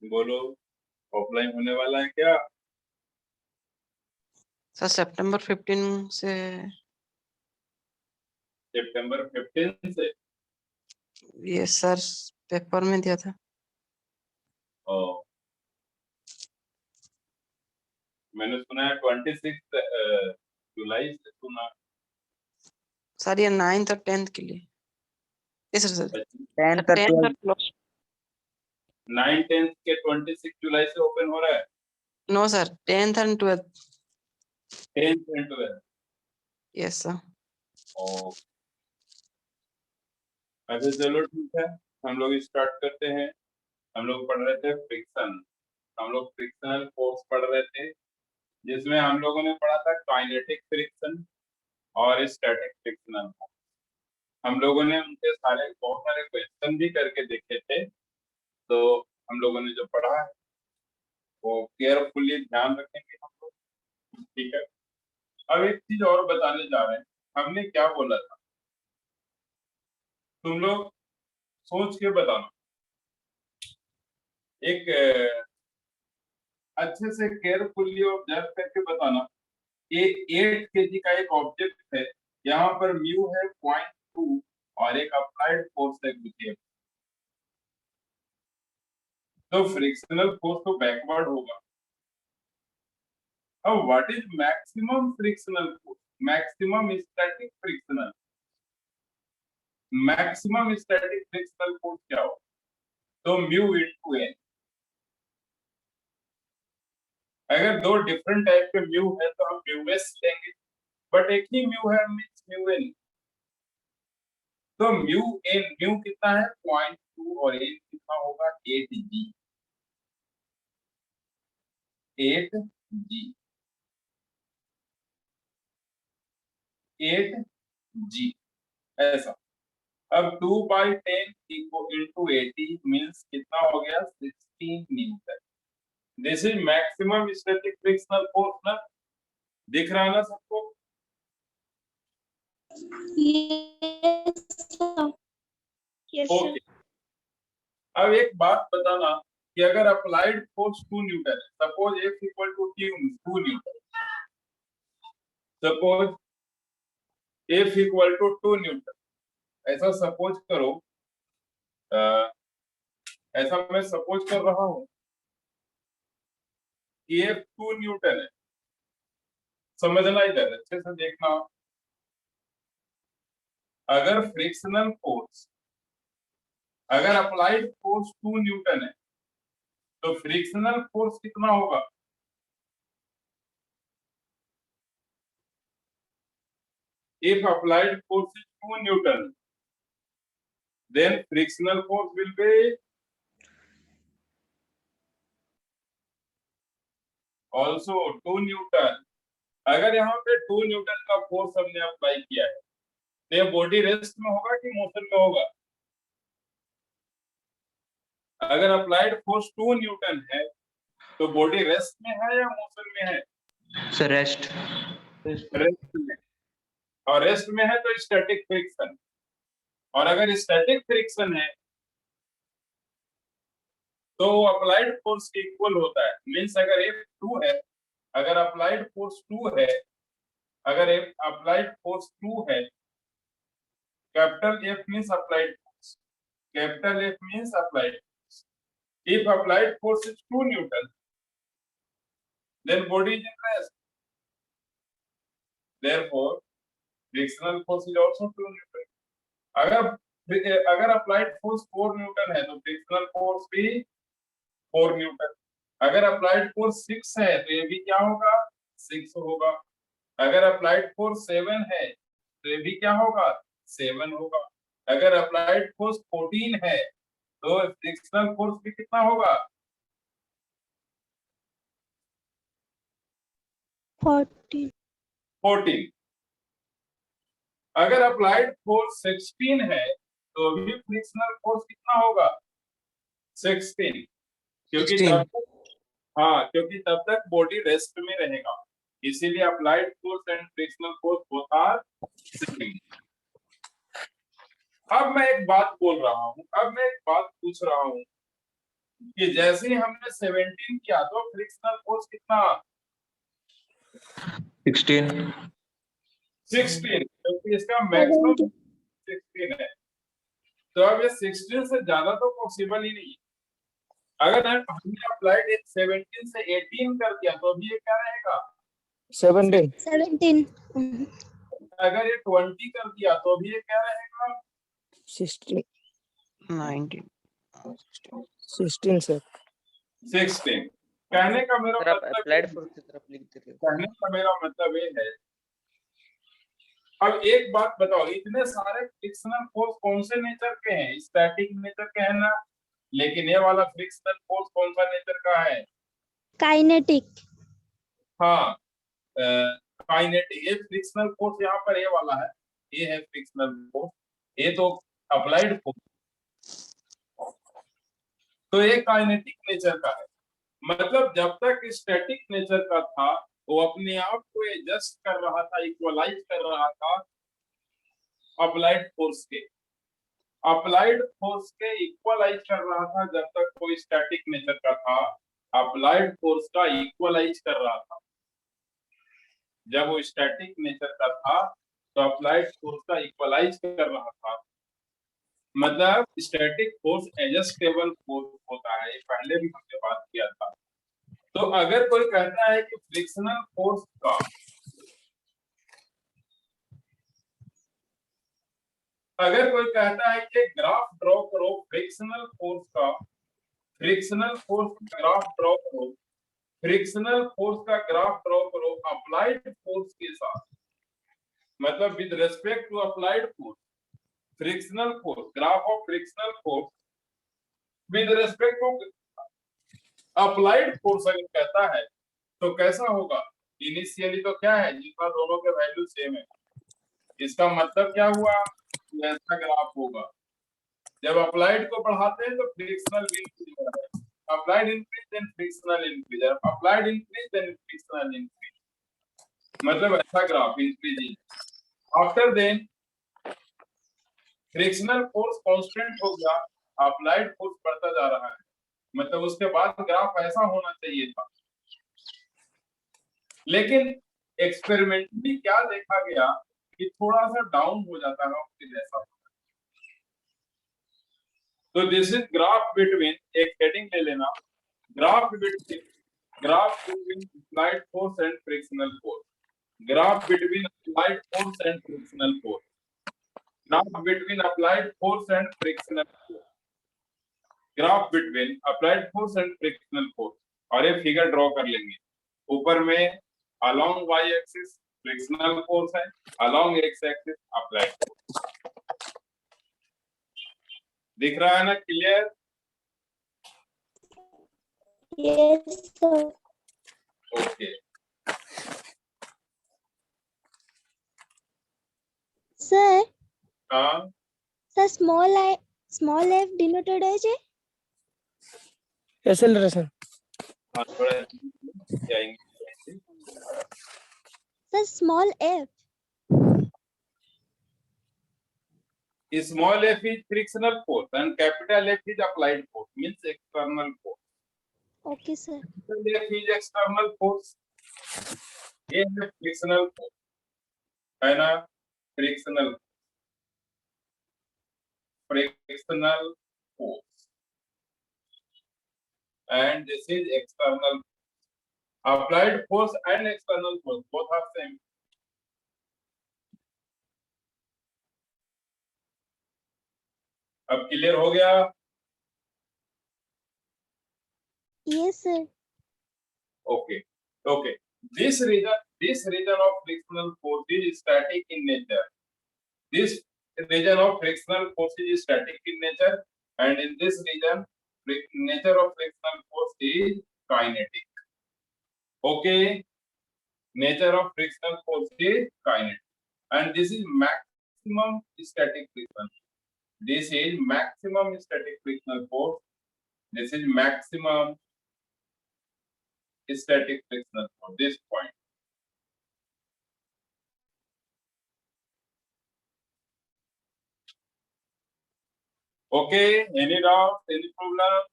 बोलो, ऑफलाइन होने वाला है क्या? सर सितंबर 15 से। सितंबर 15 से? ये सर पेपर में दिया था। ओ, मैंने सुना है 26 जुलाई से सुना। सर ये 9th और 10th के लिए। Yes sir. 10th और 10th और 12th। 12th। 9 10 के 26 जुलाई से ओपन हो रहा है। No sir 10th and 12th। 10 and 12। Yes sir. ओ, अच्छा चलो ठीक है, हम लोग स्टार्ट करते हैं। हम लोग पढ़ रहे थे फ्रिक्शन। हम लोग फ्रिक्शनल फोर्स पढ़ रहे थे, जिसमें हम लोगों ने पढ़ा था काइनेटिक फ्रिक्शन और स्टैटिक फ्रिक्शनल। हम लोगों ने उनके सारे बहुत सारे क्वेश्चन भी करके देखे थे। तो हम लोगों ने जो पढ़ा है वो केयरफुली ध्यान रखेंगे हम लोग, ठीक है। अब एक चीज और बताने जा रहे हैं। हमने क्या बोला था, तुम लोग सोच के बताना। एक अच्छे से केयरफुली ऑब्जर्व करके बताना। ये 8 kg का एक ऑब्जेक्ट है, यहाँ पर म्यू है 0.2 और एक अप्लाइड फोर्स है देखिए। तो फ्रिक्शनल फोर्स तो बैकवर्ड होगा। अब what is maximum frictional force? Maximum static frictional, maximum static frictional force क्या हो? तो म्यू इनटू एन। अगर दो डिफरेंट टाइप के म्यू है तो हम म्यू एस लेंगे, बट एक ही म्यू है मींस म्यू एन। तो म्यू एन, म्यू कितना है 0.2 और एन कितना होगा 8g। 8g, 8g ऐसा। अब 2/10 इंटू 80 मीन्स कितना हो गया 16 Newton. This is maximum static frictional force ना, दिख रहा ना सबको? ओके। अब एक बात बताना कि अगर अप्लाइड फोर्स 2 न्यूटन है, suppose F equal to 2 newton, suppose F equal to 2 newton, ऐसा सपोज करो। ऐसा मैं सपोज कर रहा हूं कि F 2 न्यूटन है। समझना इधर अच्छे से देखना। अगर फ्रिक्शनल फोर्स, अगर अप्लाइड फोर्स 2 न्यूटन है तो फ्रिक्शनल फोर्स कितना होगा? If applied force is 2 Newton, then frictional force will be also 2 Newton. अगर यहाँ पे 2 न्यूटन का फोर्स हमने अप्लाई किया है तो ये बॉडी रेस्ट में होगा कि मोशन में होगा? अगर अप्लाइड फोर्स 2 न्यूटन है तो बॉडी रेस्ट में है या मोशन में है? सर रेस्ट में। और रेस्ट में है तो स्टैटिक फ्रिक्शन। और अगर स्टैटिक फ्रिक्शन है तो अप्लाइड फोर्स के इक्वल होता है। मींस अगर F 2 है, अगर अप्लाइड फोर्स 2 है, अगर अप्लाइड फोर्स 2 है, capital F means applied force, capital F means applied force. If applied force is 2 Newton, then body is in rest. Therefore, frictional force is also 2 Newton. अगर applied force 4 Newton है तो frictional force भी 4 Newton. अगर applied force 6 है तो ये भी क्या होगा 6 होगा। अगर अप्लाइड फोर्स 7 है तो ये भी क्या होगा 7 होगा। अगर अप्लाइड फोर्स 14 है तो फ्रिक्शनल फोर्स भी कितना होगा 14। अगर अप्लाइड फोर्स 16 है तो भी फ्रिक्शनल फोर्स कितना होगा 16, क्योंकि 16। तब तक, हाँ क्योंकि तब तक बॉडी रेस्ट में रहेगा, इसीलिए applied force and frictional force both are same. अब मैं एक बात बोल रहा हूँ, अब मैं एक बात पूछ रहा हूँ, कि जैसे ही हमने 17 किया तो फ्रिक्शनल फोर्स कितना 16 16, क्योंकि इसका मैक्सिमम 16 है। तो अब ये 16 से ज्यादा तो पॉसिबल ही नहीं है। अगर हमने अप्लाइड 17 से 18 कर दिया तो अभी ये क्या रहेगा 17 अगर ये 20 कर दिया तो अभी ये क्या रहेगा 16 19 सर 16। कहने का मेरा सर आप मतलब अप्लाइड फोर्स की तरफ लिख देते हो। कहने का मेरा मतलब ये है, अब एक बात बताओ, इतने सारे फ्रिक्शनल फोर्स कौन से नेचर के हैं, स्टैटिक नेचर के हैं ना, लेकिन ये वाला फ्रिक्शनल फोर्स कौन सा नेचर का है, काइनेटिक हाँ काइनेटिक। ये फ्रिक्शनल फोर्स यहाँ पर ये वाला है, ये है फ्रिक्शनल फोर्स, ये तो अप्लाइड फोर्स, तो ये काइनेटिक नेचर का है। मतलब जब तक स्टैटिक नेचर का था वो अपने आप को एडजस्ट कर रहा था, इक्वलाइज कर रहा था अप्लाइड फोर्स के, अप्लाइड फोर्स के इक्वलाइज कर रहा था जब तक कोई स्टैटिक नेचर का था, अप्लाइड फोर्स का इक्वलाइज कर रहा था। जब वो स्टैटिक नेचर का था तो अप्लाइड फोर्स का इक्वलाइज कर रहा था। मतलब स्टैटिक फोर्स एडजस्टेबल फोर्स होता है, ये पहले भी हमने बात किया था। तो अगर कोई कहता है कि फ्रिक्शनल फोर्स का अगर कोई कहता है कि ग्राफ ड्रॉ करो फ्रिक्शनल फोर्स का, फ्रिक्शनल फोर्स का ग्राफ ड्रॉ करो, फ्रिक्शनल फोर्स का ग्राफ ड्रॉ करो अप्लाइड फोर्स के साथ, मतलब with respect to applied force, frictional force, graph of frictional force with respect to applied force अगर कहता है तो कैसा होगा, इनिशियली तो क्या है जिसका दोनों के वैल्यू सेम है, इसका मतलब क्या हुआ, ऐसा ग्राफ होगा। जब अप्लाइड को बढ़ाते हैं तो फ्रिक्शनल इंक्रीज हो रहा है, applied increase then frictional increase, applied increase then frictional increase, मतलब ऐसा graph increasing. After then frictional force constant हो गया, अप्लाइड फोर्स बढ़ता जा रहा है, मतलब उसके बाद ग्राफ ऐसा होना चाहिए था। लेकिन एक्सपेरिमेंटली क्या देखा गया कि थोड़ा सा डाउन हो जाता है उसके जैसा। तो दिस इज ग्राफ बिटवीन, एक हेडिंग ले लेना, graph between applied force and frictional force, graph between applied force and frictional force, graph between applied force and frictional force, graph between applied force and frictional force. और ये figure draw कर लेंगे, ऊपर में along y axis frictional force है, along x axis applied force. दिख रहा है ना, clear? Yes sir okay sir हाँ सर स्मॉल एफ डिनोटेड है जे एक्सेलरेशन हाँ थोड़ा जाएंगे। Sir small F Small f is frictional force and capital F is applied force, means external force. Okay sir Capital F is external force, ये है frictional force, है ना, frictional force, and this is external. Applied force and external force both are same. अब clear हो गया? Yes sir Okay. Okay. This region of frictional force is static in nature. This region of frictional force is static in nature, and in this region, nature of frictional force is kinetic. Okay. Nature of frictional force is kinetic, and this is maximum static friction. This is maximum static frictional force. This is maximum static frictional force. This point. Okay. Any doubt? Any problem?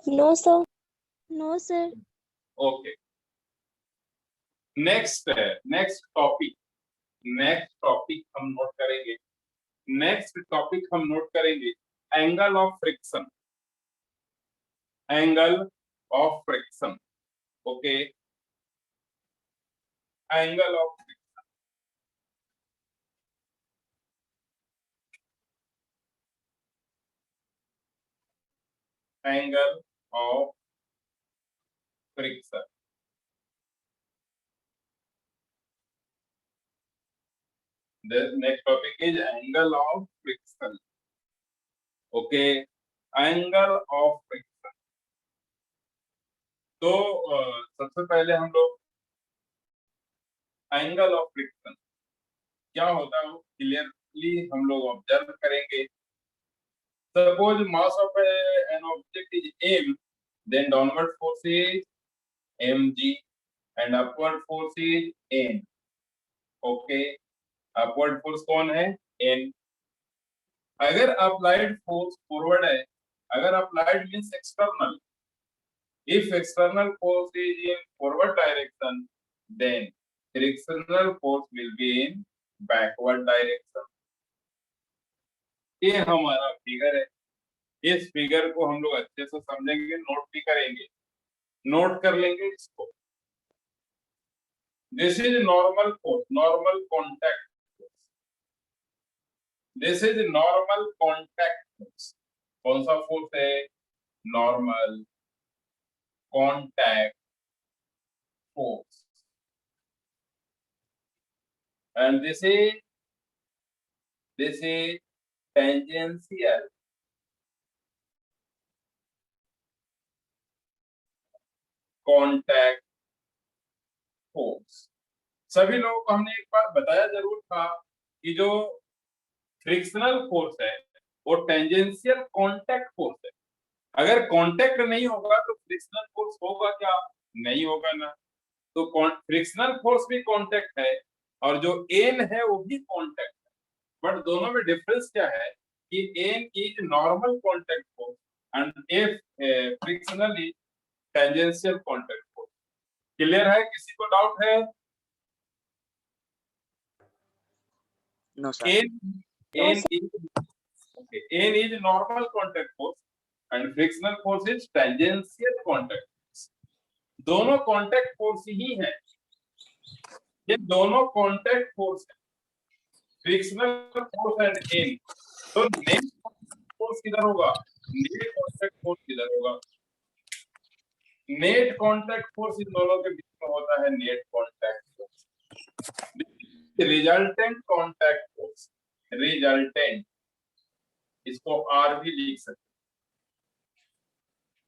No, sir. No, sir. Okay, next है, next topic हम note करेंगे। Next topic हम note करेंगे angle of friction. Angle of friction, okay, angle of angle of friction. The next topic is angle of friction. Okay, angle of friction. तो सबसे पहले हम लोग एंगल ऑफ फ्रिक्शन क्या होता है वो क्लियरली हम लोग ऑब्जर्व करेंगे। Suppose mass of an object is m, then downward force is mg and upward force is n. Okay, upward force कौन है? n. अगर अप्लाइड फोर्स फॉरवर्ड है, अगर applied means external, if external force is in forward direction then frictional force will be in backward direction. ये हमारा figure है। इस figure को हम लोग अच्छे से समझेंगे, नोट भी करेंगे, नोट कर लेंगे इसको। This is normal force, normal contact. This is normal contact force. कौन सा फोर्स है? Normal contact force. And this is tangential contact force। सभी लोगों को हमने एक बार बताया जरूर था कि जो फ्रिक्शनल फोर्स है वो टेंजेंशियल कांटेक्ट फोर्स है। अगर कांटेक्ट नहीं होगा तो फ्रिक्शनल फोर्स होगा क्या? नहीं होगा ना। तो फ्रिक्शनल फोर्स भी कांटेक्ट है और जो एन है वो भी कांटेक्ट है, बट दोनों में डिफरेंस क्या है कि N is normal contact force and F frictional is tangential contact force. Clear है? किसी को डाउट है? No, sir. N is normal contact force and frictional force is tangential contact force. दोनों contact force ही हैं। ये दोनों contact force हैं, frictional force and N। तो net force किधर होगा? net contact force किधर होगा? net contact force इन दोनों के बीच में होता है net contact force। resultant contact force, resultant, इसको R भी लिख सकते।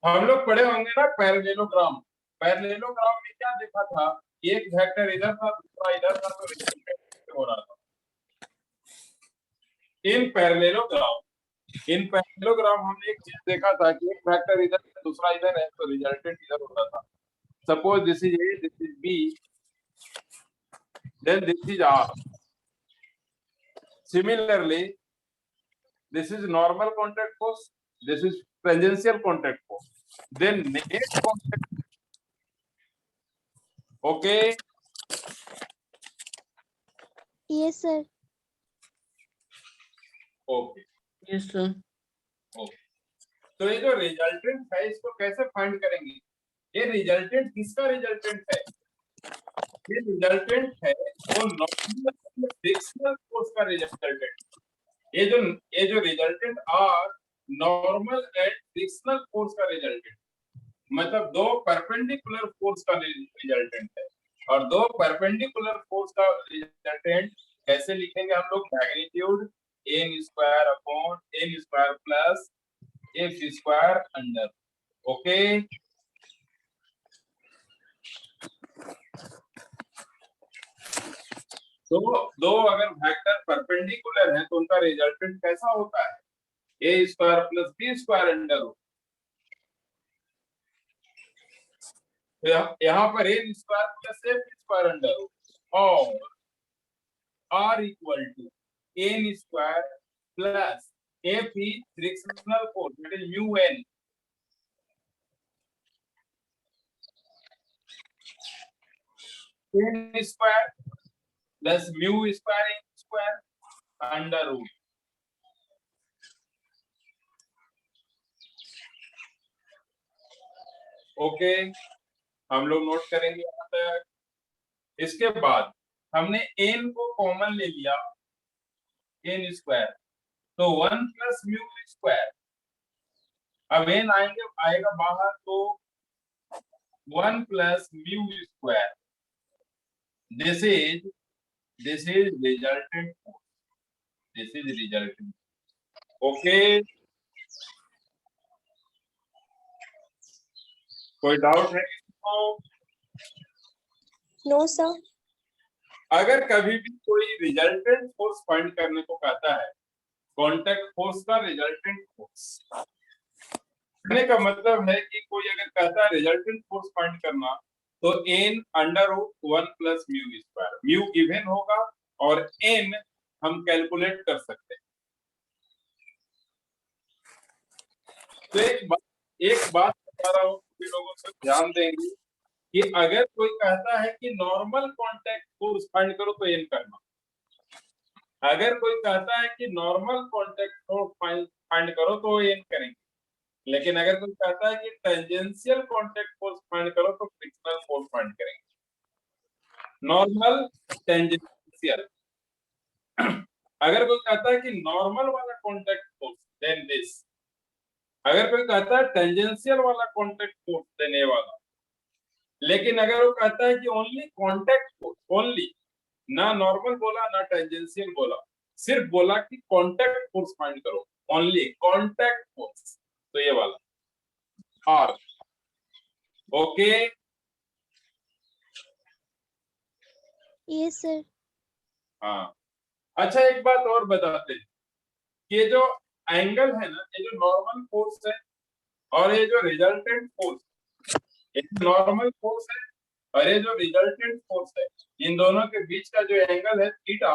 हम लोग पढ़े होंगे ना पैरेललोग्राम। पैरेललोग्राम में क्या देखा था? एक वेक्टर इधर था, दूसरा इधर था, तो रिजल्टेंट हो रहा था। इन पैरेललोग्राम हमने एक चीज देखा था कि एक वेक्टर इधर है, दूसरा इधर है, तो रिजल्टेंट इधर होता था। Suppose this is A, this is B, then this is R. Similarly, this is normal contact force, this is tangential contact force, then net contact, okay? Yes, sir. Okay, Yes, sir. okay. तो ये जो resultant है इसको कैसे find करेंगे? ये resultant किसका resultant है? ये रिजल्टेंट है वो नॉर्मल फ्रिक्शनल फोर्स का रिजल्टेंट। ये जो resultant R normal and frictional force का रिजल्टेंट, मतलब दो परपेंडिकुलर फोर्स का रिजल्टेंट है। और दो परपेंडिकुलर फोर्स का रिजल्टेंट कैसे लिखेंगे हम लोग? Magnitude n square upon n square plus f square under. Okay, दो अगर वेक्टर परपेंडिकुलर है तो उनका रिजल्टेंट कैसा होता है? a square plus b square under. यहाँ पर n square plus f square under और r equal to n square plus f is frictional force that is mu n। n square plus mu square n square under root. Okay, हम लोग note करेंगे यहाँ तक। इसके बाद हमने n को कॉमन ले लिया, n स्क्वायर, तो 1 प्लस म्यू स्क्वायर। अब n आएगा बाहर, तो 1 plus mu square. This is resultant force, this is resultant. Okay, कोई डाउट है किसी को? No, sir. अगर कभी भी कोई रिजल्टेंट फोर्स फाइंड करने को कहता है, कांटेक्ट फोर्स का रिजल्टेंट फोर्स कहने का मतलब है कि कोई अगर कहता है रिजल्टेंट फोर्स फाइंड करना, तो n under root 1 plus mu square, mu given होगा और n हम कैलकुलेट कर सकते हैं। तो एक बात बता रहा हूँ, सभी लोगों से ध्यान देंगे कि अगर कोई कहता है कि नॉर्मल कांटेक्ट फोर्स फाइंड करो तो n करना। अगर कोई कहता है कि नॉर्मल कांटेक्ट फोर्स फाइंड करो तो n करेंगे। लेकिन अगर कोई कहता है कि टेंजेंशियल कांटेक्ट फोर्स फाइंड करो तो फ्रिक्शनल फोर्स फाइंड करेंगे। Normal, tangential. अगर कोई कहता है कि नॉर्मल वाला कांटेक्ट फोर्स देन दिस। अगर कोई कहता है टेंजेंशियल वाला कांटेक्ट फोर्स देने वाला। लेकिन अगर वो कहता है कि ओनली कांटेक्ट फोर्स, ओनली, ना नॉर्मल बोला ना टेंजेंशियल बोला, सिर्फ बोला कि कांटेक्ट फोर्स फाइंड करो, ओनली कांटेक्ट फोर्स, तो ये वाला आर। Okay, Yes, sir. हाँ। अच्छा, एक बात और बताते हैं, ये जो एंगल है ना, ये जो नॉर्मल फोर्स है और ये जो रिजल्टेंट फोर्स, ये नॉर्मल फोर्स है और ये जो रिजल्टेंट फोर्स है, इन दोनों के बीच का जो एंगल है थीटा,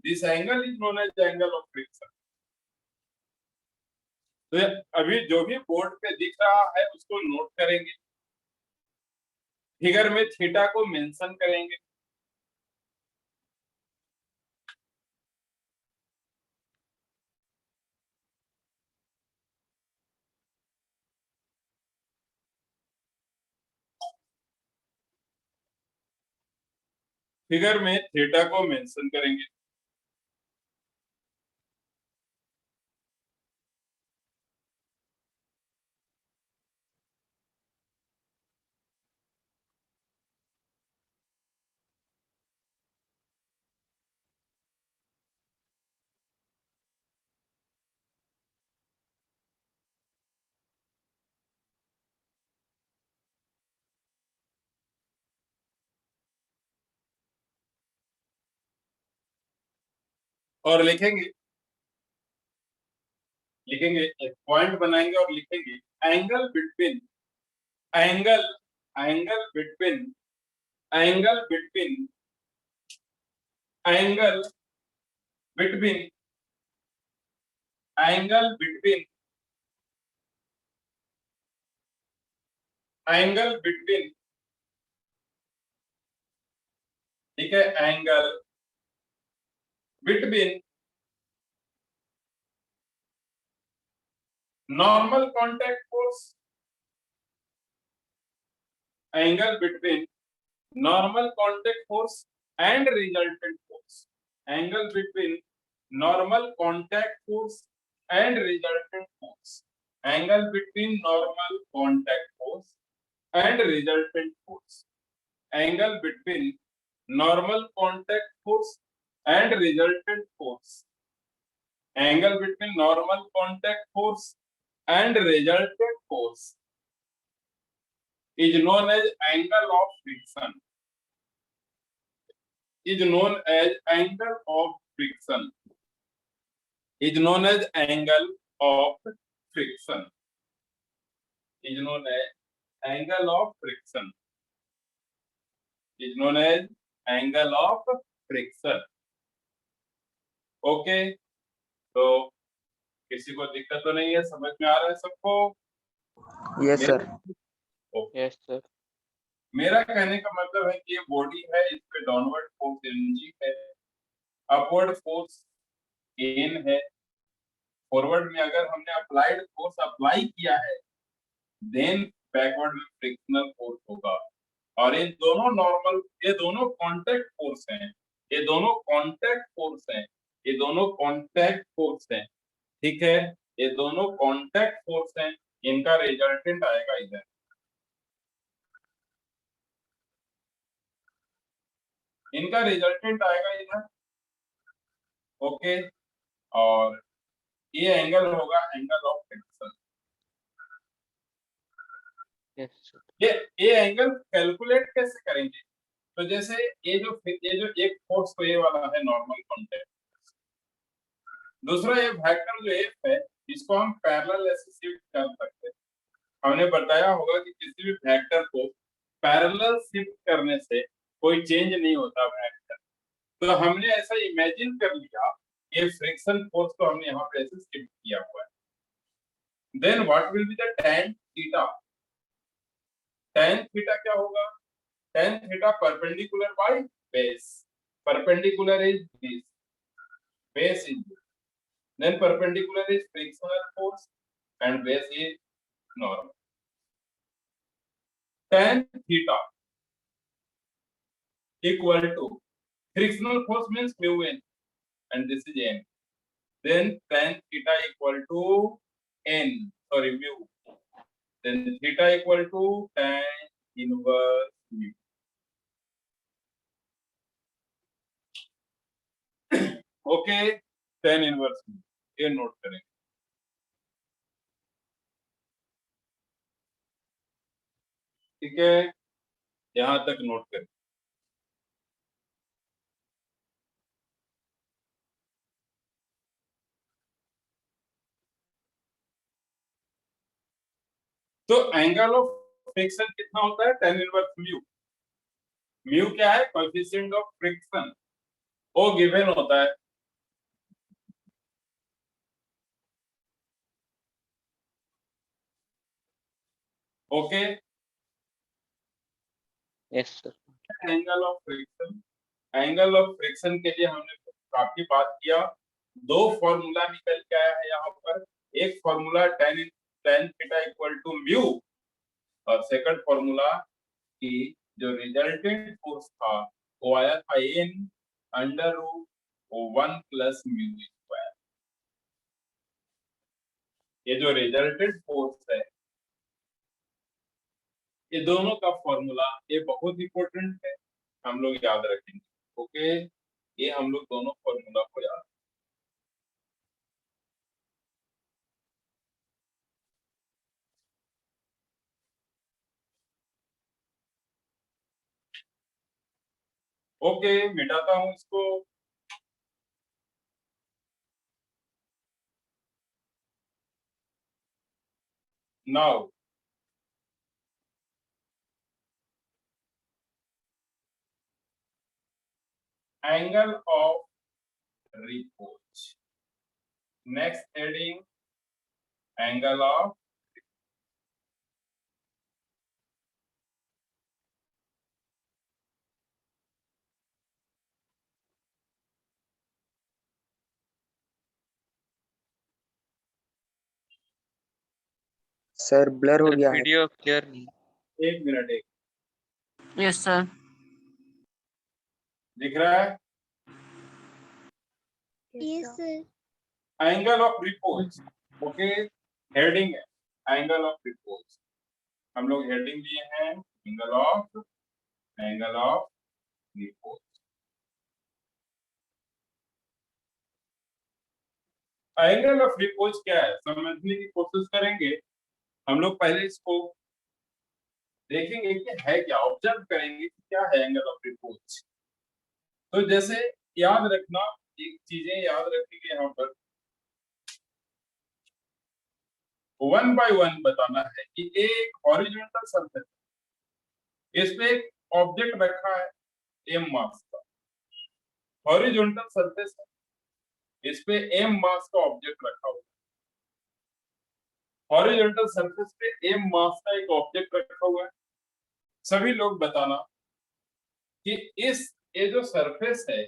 this angle is known as angle of friction. तो अभी जो भी बोर्ड पे दिख रहा है उसको नोट करेंगे, फिगर में थीटा को मेंशन करेंगे। फिगर में थीटा को मेंशन करेंगे। और लिखेंगे एक पॉइंट बनाएंगे और लिखेंगे angle between, angle angle between angle between angle between angle between angle between, ठीक है, angle between normal contact force, angle between normal contact force and resultant force, angle between normal contact force and resultant force, angle between normal contact force and resultant force, angle between normal contact force and resultant force, angle between normal contact force and resultant force is known as angle of friction, is known as angle of friction, is known as angle of friction, is known as angle of friction, is known as angle of friction. Okay, तो किसी को दिक्कत तो नहीं है, समझ में आ रहा है सबको? Yes, sir. Okay, Yes, sir. मेरा कहने का मतलब है कि ये बॉडी है, इस पे डाउनवर्ड फोर्स mg है, अपवर्ड फोर्स n है, फॉरवर्ड में अगर हमने अप्लाइड फोर्स अप्लाई किया है देन बैकवर्ड में फ्रिक्शनल फोर्स होगा। और ये दोनों नॉर्मल, ये दोनों कांटेक्ट फोर्स हैं, ये दोनों कांटेक्ट फोर्स हैं, ये दोनों कांटेक्ट फोर्स हैं, ठीक है, ये दोनों कांटेक्ट फोर्स हैं, इनका रिजल्टेंट आएगा इधर, इनका रिजल्टेंट आएगा इधर, ओके। और ये एंगल होगा angle of friction. Yes, sir. ये एंगल कैलकुलेट कैसे करेंगे? तो जैसे ये जो एक फोर्स तो ये वाला है नॉर्मल कांटेक्ट, दूसरा ये वेक्टर जो एफ है इसको हम पैरेलल ऐसे शिफ्ट कर सकते हैं। हमने बताया होगा कि किसी भी वेक्टर को पैरेलल शिफ्ट करने से कोई चेंज नहीं होता वेक्टर। तो हमने ऐसा इमेजिन कर लिया, ये फ्रिक्शन फोर्स को हमने यहाँ पे ऐसे शिफ्ट किया हुआ है। Then what will be the tan theta? tan theta क्या होगा? tan theta perpendicular by base, perpendicular is this, base is this. Then perpendicular is frictional force and base is normal. Tan theta equal to frictional force means mu n and this is n. Then tan theta equal to n, sorry mu. Then theta equal to tan inverse mu. Okay, tan inverse mu. ये note करें। ठीक है, यहां तक note करें। तो angle of friction कितना होता है? tan inverse mu. म्यू क्या है? कोएफिशिएंट ऑफ फ्रिक्शन, वो गिवन होता है। Okay, Yes, sir. Angle of friction, angle of friction के लिए हमने काफी बात किया। दो फॉर्मूला निकल के आया है यहाँ पर, एक formula tan theta equal to mu और सेकंड फॉर्मूला की जो रिजल्टेंट फोर्स था वो आया था n under root 1 plus mu square. ये जो रिजल्टेंट फोर्स है, ये दोनों का फॉर्मूला ये बहुत इंपॉर्टेंट है, हम लोग याद रखेंगे। ओके, ये हम लोग दोनों फॉर्मूला को याद। ओके, मिटाता हूं इसको। Now angle of repose, next heading angle of, sir blur हो गया है। वीडियो क्लियर नहीं। एक मिनट, एक यस सर। दिख रहा है? Yes, sir. Angle of repose, okay, heading है एंगल ऑफ रिपोज। हम लोग हेडिंग लिए हैं angle of repose. Angle of repose क्या है समझने की कोशिश करेंगे। हम लोग पहले इसको देखेंगे कि है क्या, ऑब्जर्व करेंगे कि क्या है एंगल ऑफ रिपोज। तो जैसे याद रखना, एक चीजें याद रखेंगे यहाँ पर, वन बाय वन बताना है कि एक हॉरिजॉन्टल सरफेस, इस पे एक ऑब्जेक्ट रखा है एम मास का, हॉरिजॉन्टल सरफेस है, इस पे एम मास का ऑब्जेक्ट रखा हुआ है। हॉरिजॉन्टल सरफेस पे एम मास का एक ऑब्जेक्ट रखा हुआ है। सभी लोग बताना कि ये जो सरफेस है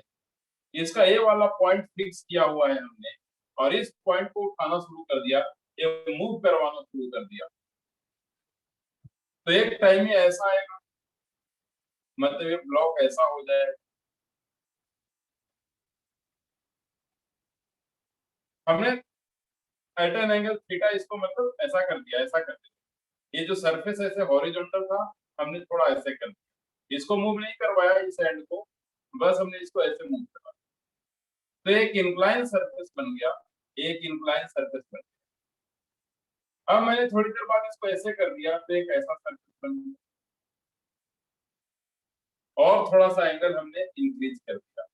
इसका ये वाला पॉइंट फिक्स किया हुआ है हमने, और इस पॉइंट को उठाना शुरू कर दिया, ये मूव करवाना शुरू कर दिया, तो एक टाइम में ऐसा आएगा, मतलब ये ब्लॉक ऐसा हो जाए, हमने एट एन एंगल थीटा इसको मतलब ऐसा कर दिया, ऐसा कर दिया। ये जो सरफेस ऐसे हॉरिजॉन्टल था, हमने थोड़ा ऐसे कर दिया, इसको मूव नहीं करवाया इस एंड को, बस हमने इसको ऐसे मूव करवाया, तो एक इंक्लाइन सरफेस बन गया, एक इंक्लाइन सरफेस बन गया। अब मैंने थोड़ी देर बाद इसको ऐसे कर दिया, तो एक ऐसा सरफेस बन गया, और थोड़ा सा एंगल हमने इंक्रीज कर दिया,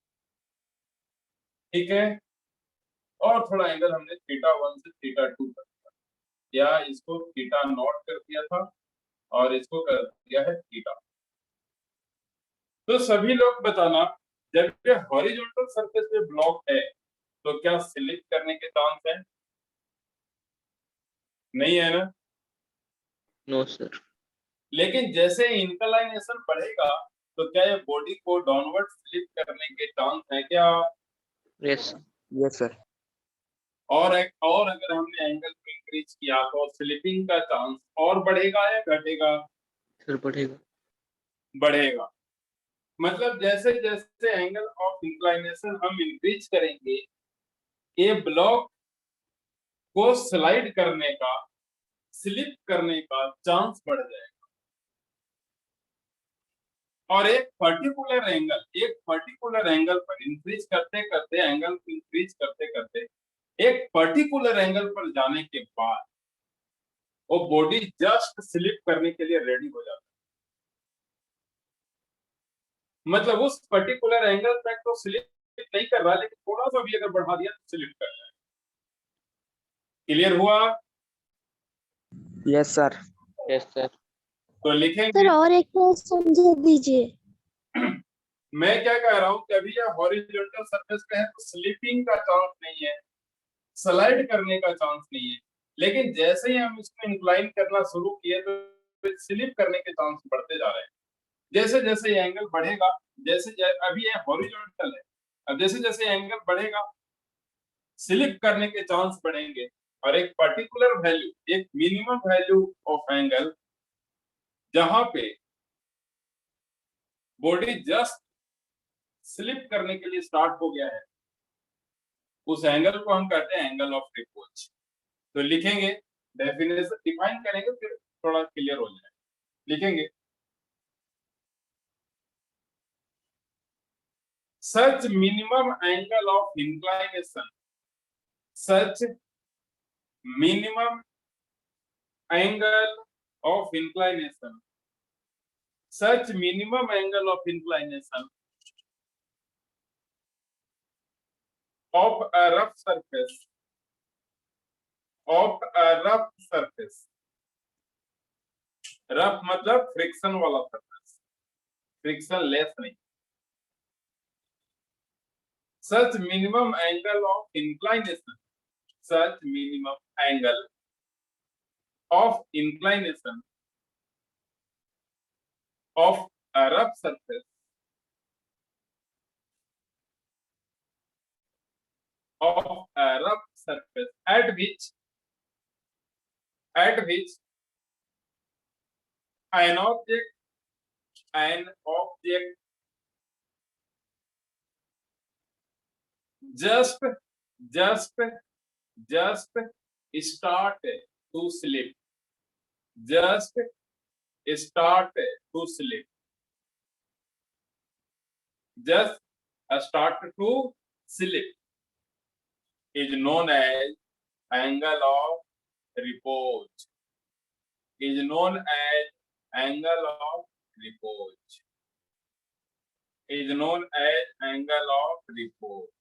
ठीक है, और थोड़ा एंगल हमने थीटा 1 से थीटा 2 कर दिया, या इसको थीटा नॉट कर दिया था और इसको कर दिया है थीटा। तो सभी लोग बताना, जब ये हॉरिजॉन्टल सरफेस पे ब्लॉक है तो क्या स्लिप करने के चांस है? नहीं है ना? No sir. लेकिन जैसे इंक्लाइनेशन बढ़ेगा तो क्या ये बॉडी को डाउनवर्ड स्लिप करने के चांस है क्या? Yes yes sir. और अगर हमने एंगल को इंक्रीज किया तो स्लिपिंग का चांस और बढ़ेगा या घटेगा? सर बढ़ेगा। बढ़ेगा। मतलब जैसे जैसे एंगल ऑफ इंक्लाइनेशन हम इंक्रीज करेंगे, ये ब्लॉक को स्लाइड करने का, स्लिप करने का चांस बढ़ जाएगा, और एक पर्टिकुलर एंगल पर इंक्रीज करते करते, एंगल को इंक्रीज करते करते एक पर्टिकुलर एंगल पर जाने के बाद वो बॉडी जस्ट स्लिप करने के लिए रेडी हो जाता है। मतलब उस पर्टिकुलर एंगल तक तो स्लिप नहीं कर रहा, लेकिन थोड़ा सा भी अगर बढ़ा दिया तो स्लिप कर जाएगा। क्लियर हुआ? Yes sir. Yes sir. तो लिखेंगे, सर और एक बार समझा दीजिए। मैं क्या कह रहा हूँ कि अभी यह हॉरिजॉन्टल सरफेस पे है तो स्लिपिंग का चांस नहीं है, स्लाइड करने का चांस नहीं है, लेकिन जैसे ही हम इसको इंक्लाइन करना शुरू किए तो स्लिप करने के चांस बढ़ते जा रहे हैं। जैसे जैसे ये एंगल बढ़ेगा, अभी ये हॉरिजॉन्टल है, अब जैसे जैसे एंगल बढ़ेगा स्लिप करने के चांस बढ़ेंगे, और एक पर्टिकुलर वैल्यू, एक मिनिमम वैल्यू ऑफ एंगल जहां पे बॉडी जस्ट स्लिप करने के लिए स्टार्ट हो गया है, उस एंगल को हम कहते हैं एंगल ऑफ रिपोज। तो लिखेंगे, डेफिनेशन डिफाइन करेंगे, फिर थोड़ा क्लियर हो जाएगा। लिखेंगे, such minimum angle of inclination, such minimum angle of inclination, such minimum angle of inclination of a rough surface, of a rough surface, rough मतलब फ्रिक्शन वाला सरफेस, फ्रिक्शन लेस नहीं। Such minimum angle of inclination, such minimum angle of inclination of a rough surface, of a rough surface at which an object just start to slip, just start to slip, just start to slip is known as angle of repose, is known as angle of repose, is known as angle of repose,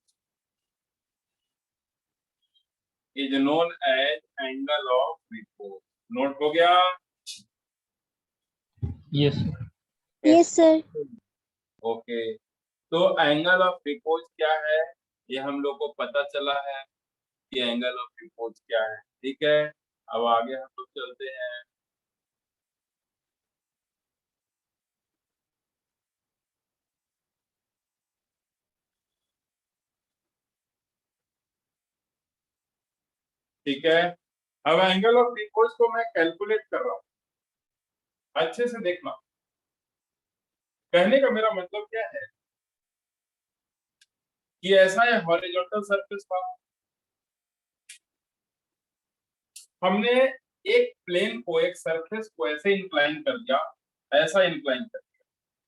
is known as angle of repose। Note हो गया? Yes yes sir. Okay, तो angle of repose क्या है ये हम लोग को पता चला है कि एंगल ऑफ रिपोज क्या है, ठीक है। अब आगे हम लोग चलते हैं। ठीक है, अब एंगल ऑफ रिपोज को मैं कैलकुलेट कर रहा हूं, अच्छे से देखना। कहने का मेरा मतलब क्या है कि ऐसा है हॉरिजॉन्टल सरफेस था, हमने एक प्लेन को, एक सरफेस को ऐसे इंक्लाइन कर दिया, ऐसा इंक्लाइन कर दिया,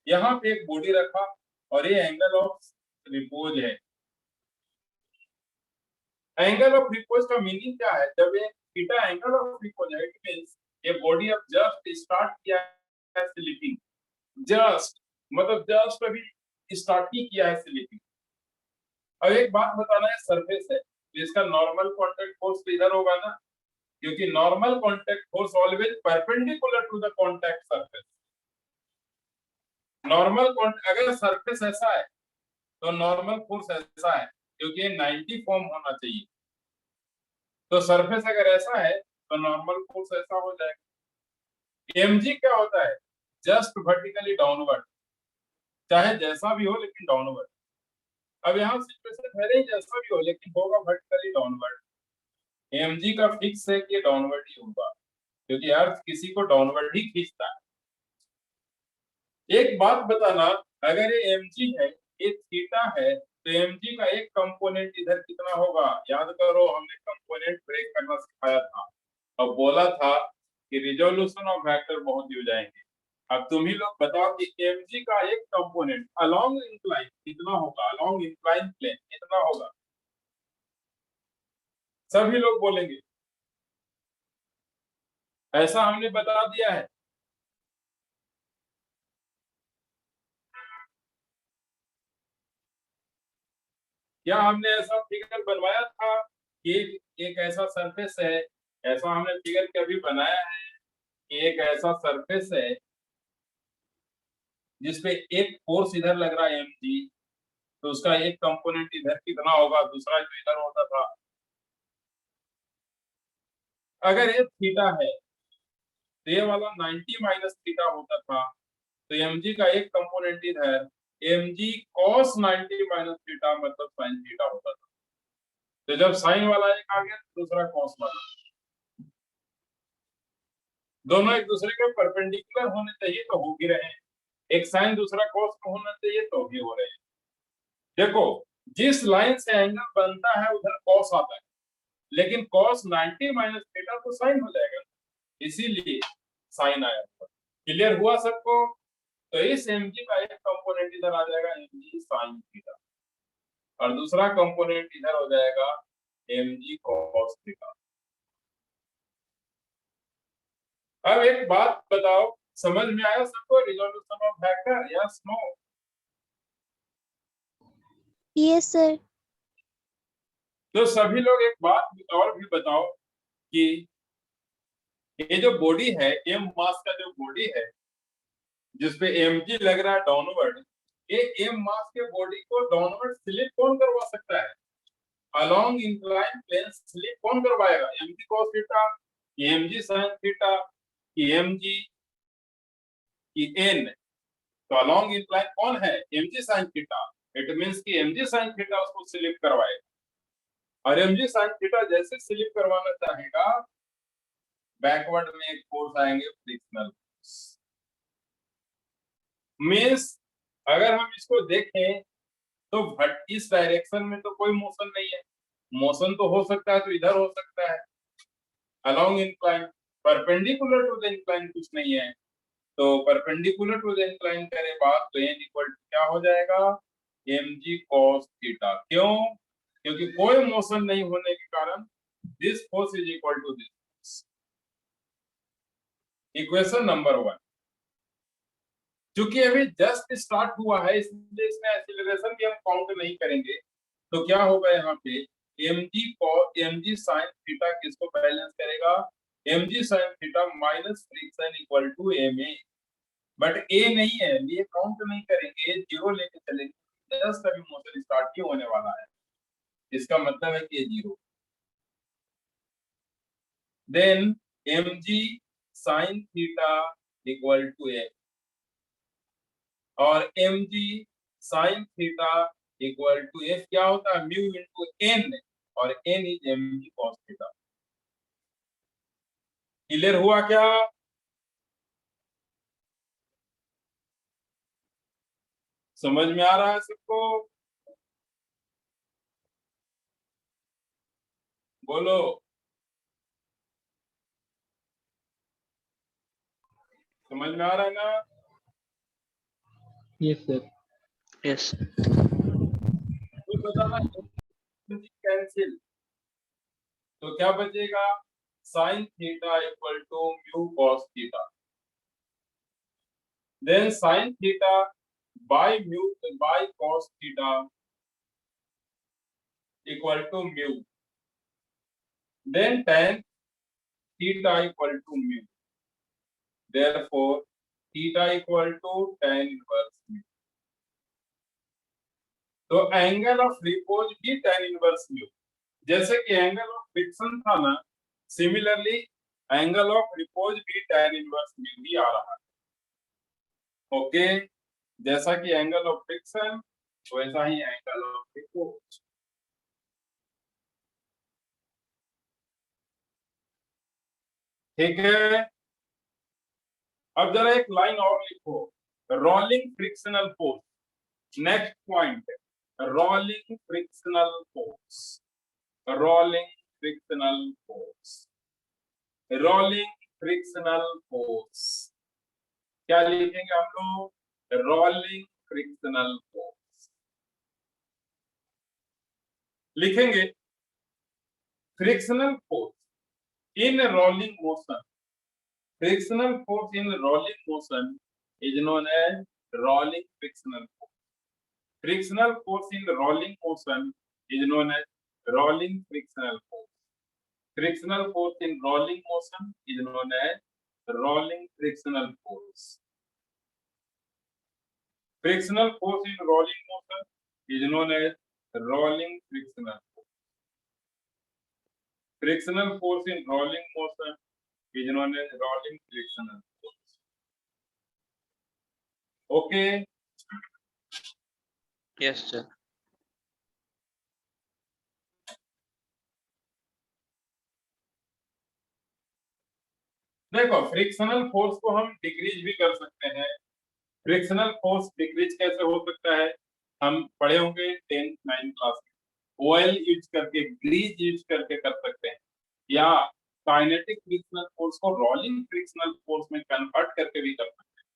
यहाँ पे एक बॉडी रखा और ये एंगल ऑफ रिपोज है। एंगल ऑफ रिपोज का मीनिंग क्या है? जब ये थीटा एंगल ऑफ रिपोज है, इट मींस ये बॉडी अब जस्ट स्टार्ट किया है स्लिपिंग, जस्ट मतलब जस्ट अभी स्टार्ट ही किया है स्लिपिंग। अब एक बात बताना है, सरफेस है तो इसका नॉर्मल कांटेक्ट फोर्स तो इधर होगा ना, क्योंकि normal contact force always perpendicular to the contact surface. Normal अगर सरफेस ऐसा है तो नॉर्मल फोर्स ऐसा है, क्योंकि ये 90 फॉर्म होना चाहिए। तो सरफेस अगर ऐसा है तो नॉर्मल फोर्स ऐसा हो जाएगा। mg क्या होता है? जस्ट वर्टिकली डाउनवर्ड, चाहे जैसा भी हो लेकिन डाउनवर्ड। अब यहाँ सिचुएशन भले ही जैसा भी हो लेकिन होगा वर्टिकली डाउनवर्ड। mg का फिक्स है कि डाउनवर्ड ही होगा, क्योंकि अर्थ किसी को डाउनवर्ड ही खींचता है। एक बात बताना, अगर ये mg है, ये थीटा है, तो mg का एक कंपोनेंट इधर कितना होगा? याद करो, हमने कंपोनेंट ब्रेक करना सिखाया था और बोला था कि रिजोल्यूशन ऑफ वेक्टर बहुत ही हो जाएंगे। अब तुम ही लोग बताओ कि mg का एक कंपोनेंट अलोंग इंक्लाइन कितना होगा? अलोंग इंक्लाइन प्लेन कितना होगा? सभी लोग बोलेंगे, ऐसा हमने बता दिया है। क्या हमने ऐसा फिगर बनवाया था कि एक ऐसा सरफेस है? ऐसा हमने फिगर कभी बनाया है कि एक ऐसा सरफेस है जिसपे एक फोर्स इधर लग रहा है mg, तो उसका एक कंपोनेंट इधर कितना होगा, दूसरा जो इधर होता था? अगर ये थीटा है तो ये वाला 90 माइनस थीटा होता था, तो mg का एक कंपोनेंट इधर mg cos 90 माइनस थीटा मतलब sin थीटा होता था। तो जब साइन वाला एक आ गया तो दूसरा कॉस वाला, दोनों एक दूसरे के परपेंडिकुलर होने चाहिए तो हो भी रहे हैं, एक साइन दूसरा कॉस को होना चाहिए तो भी हो रहे हैं। देखो, जिस लाइन से एंगल बनता है उधर कॉस आता है, लेकिन कॉस 90 माइनस थीटा तो साइन हो जाएगा, इसीलिए साइन आया। क्लियर हुआ सबको? तो इस mg का एक कंपोनेंट इधर आ जाएगा mg साइन थीटा, और दूसरा कंपोनेंट इधर हो जाएगा mg cos थीटा। अब एक बात बताओ, समझ में आया सबको resolution of vector? Yes no? Yes, sir. तो सभी लोग एक बात और भी बताओ कि ये जो बॉडी है, m मास का जो बॉडी है जिसपे mg लग रहा है डाउनवर्ड, ये m मास के बॉडी को डाउनवर्ड स्लिप कौन करवा सकता है? अलोंग इंक्लाइन प्लेन स्लिप कौन करवाएगा? mg cos थीटा, कि mg sin थीटा, कि mg की n? तो अलोंग इंक्लाइन कौन है? mg sin theta. It means कि mg sin थीटा उसको स्लिप करवाएगा, और mg sin थीटा जैसे स्लिप करवाना चाहेगा, बैकवर्ड में एक फोर्स आएंगे, फ्रिक्शनल फोर्स। मींस अगर हम इसको देखें तो इस डायरेक्शन में तो कोई मोशन नहीं है, मोशन तो हो सकता है तो इधर हो सकता है along incline, perpendicular to the incline कुछ नहीं है। तो परपेंडिकुलर टू द इंक्लाइन करे बात, तो n इक्वल टू क्या हो जाएगा? mg cos theta. क्यों? क्योंकि कोई मोशन नहीं होने के कारण this force is equal to this. Equation number 1। क्योंकि अभी जस्ट स्टार्ट हुआ है इसलिए इसमें एक्सीलरेशन भी हम काउंट नहीं करेंगे, तो क्या होगा यहाँ पे mg sin थीटा किसको बैलेंस करेगा? mg sin theta minus friction equal to ma। But a नहीं है, ये काउंट नहीं करेंगे, जीरो लेके चलेंगे, जस्ट अभी मोशन स्टार्ट ही होने वाला है, इसका मतलब है कि ये zero. Then mg sin theta equal to a, और mg sin theta equal to f क्या होता है? म्यू इनटू n, और n is mg cos theta. Clear हुआ क्या? समझ में आ रहा है सबको? बोलो। समझ में आ रहा है ना? Yes sir. यस। कुछ बताना कैंसिल, तो क्या बचेगा? Sine theta equal to mu cos theta, then sine theta by mu by cos theta equal to mu, then tan theta equal to mu, therefore theta equal to tan inverse mu। तो angle of repose भी tan inverse mu, जैसे कि angle of friction था ना, similarly angle of repose भी tan inverse mu ही आ रहा है। Okay, जैसा कि एंगल ऑफ फ्रिक्शन वैसा ही एंगल ऑफ रिपोज। ठीक है, अब जरा एक लाइन और लिखो, rolling frictional force. Next point, rolling frictional force, rolling frictional force, rolling frictional force. क्या लिखेंगे हम लोग? रोलिंग फ्रिक्शनल फोर्स लिखेंगे। Frictional force in rolling motion, frictional force in rolling motion is known as rolling frictional force। Frictional force in rolling motion is known as rolling frictional force। Frictional force in rolling motion is known as rolling frictional force। Frictional force in rolling motion is known as rolling frictional force। Frictional force in rolling motion is known as rolling frictional force। Okay। Yes sir. देखो, frictional force को हम decrease भी कर सकते हैं। Frictional force decrease कैसे हो सकता है? हम पढ़े होंगे 10th 9th क्लास में, ऑयल यूज करके, ग्रीज यूज करके कर सकते हैं, या काइनेटिक फ्रिक्शनल फोर्स को रोलिंग फ्रिक्शनल फोर्स में कन्वर्ट करके भी कर सकते हैं।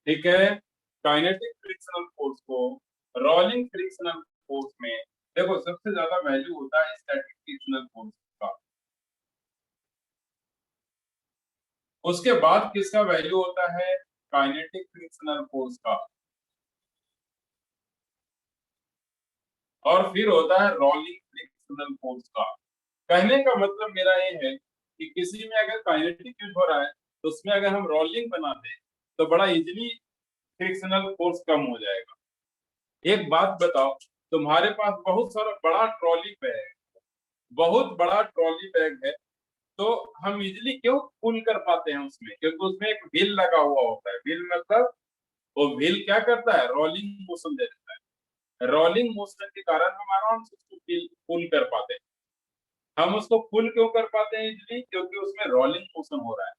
ठीक है, काइनेटिक फ्रिक्शनल फोर्स को रोलिंग फ्रिक्शनल फोर्स में, देखो सबसे ज्यादा वैल्यू होता है स्टैटिक फ्रिक्शनल फोर्स का, उसके बाद किसका वैल्यू होता है? काइनेटिक फ्रिक्शनल फोर्स का, और फिर होता है रोलिंग फ्रिक्शनल फोर्स का। कहने का मतलब मेरा ये है कि किसी में अगर काइनेटिक यूज हो रहा है तो उसमें अगर हम रोलिंग बना दें तो बड़ा इजीली फ्रिक्शनल फोर्स कम हो जाएगा। एक बात बताओ, तुम्हारे पास बहुत सारा बड़ा ट्रॉली बैग, बहुत बड़ा ट्रॉली बैग है, तो हम इजीली क्यों पुल कर पाते हैं उसमें? क्योंकि उसमें एक व्हील लगा हुआ होता है। व्हील मतलब वो व्हील क्या करता है? रोलिंग मोशन दे देता है। रोलिंग मोशन के कारण हम आराम से उसको पुल कर पाते हैं। हम उसको पुल क्यों कर पाते हैं इजीली? क्योंकि उसमें रोलिंग मोशन हो रहा है।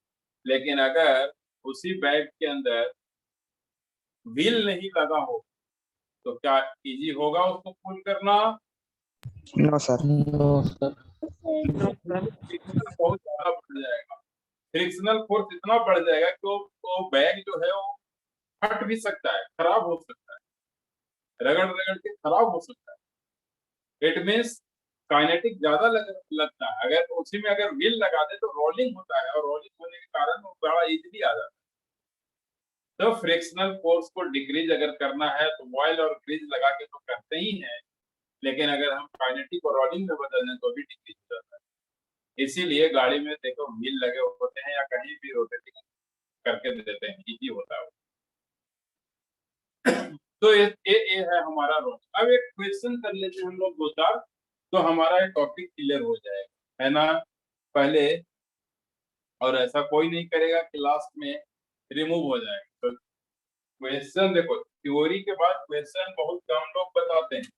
लेकिन अगर उसी बैग के अंदर व्हील नहीं लगा हो तो क्या इजी होगा उसको पुल करना? No sir. No sir. Friction बहुत ज्यादा बढ़ जाएगा। फ्रिक्शनल फोर्स इतना बढ़ जाएगा कि वो बैग जो है वो फट भी सकता है, खराब हो सकता है, रगड़ रगड़ के खराब हो सकता है। इट मीन्स काइनेटिक ज्यादा लगता है। अगर उसी में अगर व्हील लगा दे तो रोलिंग होता है, और रोलिंग होने के कारण वो बड़ा इजीली आ जाता है। तो फ्रिक्शनल फोर्स को डिक्रीज अगर करना है तो ऑयल और ग्रीज लगा के तो करते ही हैं, लेकिन अगर हम काइनेटिक और रोलिंग में बदल दें तो भी डिक्रीज हो जाता है। इसीलिए गाड़ी में देखो व्हील लगे होते हैं या कहीं भी रोटेटिंग करके देते हैं, इजी होता है। तो ये है हमारा रोल। अब एक क्वेश्चन कर लेते हैं हम लोग दो चार, तो हमारा ये टॉपिक क्लियर हो जाएगा, है ना? पहले, और ऐसा कोई नहीं करेगा कि लास्ट में रिमूव हो जाएगा। तो क्वेश्चन देखो, थ्योरी के बाद क्वेश्चन बहुत कम लोग बताते हैं।